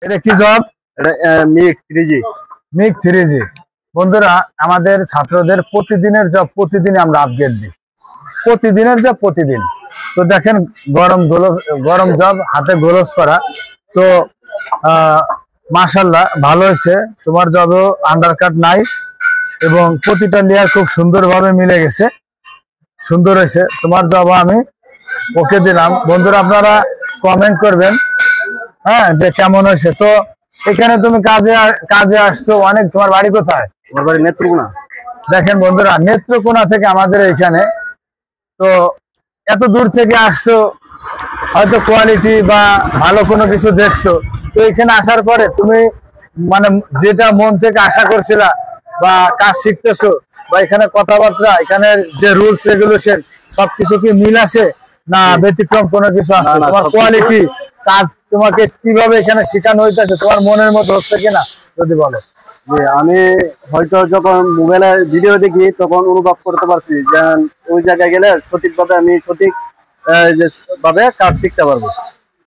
এটা কি জব? এটা মিক 3G। মিক 3G। বন্ধুরা, আমাদের ছাত্রদের প্রতিদিনের জব প্রতিদিন আমরা আপডেট দিই, প্রতিদিনের জব প্রতিদিন। তো দেখেন গরম জব, হাতে গ্লোভস পরা। তো মাশাআল্লাহ ভালো হয়েছে, তোমার জবও আন্ডারকাট নাই এবং প্রতিটা লেয়ার খুব সুন্দরভাবে মিলে গেছে, সুন্দর হয়েছে। তোমার জব আমি ওকে দিলাম। বন্ধুরা, আপনারা কমেন্ট করবেন হ্যাঁ যে কেমন হয়েছে। তো এখানে তুমি কাজে আসছো অনেক, তোমার বাড়ি কোথায়? আমার বাড়ি নেত্রকোনা। দেখেন বন্ধুরা, নেত্রকোনা থেকে আমাদের এখানে, তো এত দূর থেকে আসছো, হয়তো কোয়ালিটি বা ভালো কোনো কিছু দেখছো। তো এখানে আসার পরে তুমি মানে যেটা মন থেকে আশা করছিলা বা কাজ শিখতেছো বা এখানে কথাবার্তা, এখানে যে রুলস রেগুলেশন সবকিছু কি মিল আছে না ব্যতিক্রম কোনো কিছু আছে? তোমার কোয়ালিটি কাজ তোমাকে কিভাবে এখানে শেখানো হইতেছে, তোমার মনের মতো হচ্ছে কিনা যদি বলো। আমি হয়তো যখন মোবাইলে ভিডিও দেখি তখন অনুভব করতে পারছি যে ওই জায়গায় গেলে সঠিকভাবে আমি সঠিক ভাবে কাজ শিখতে পারবো।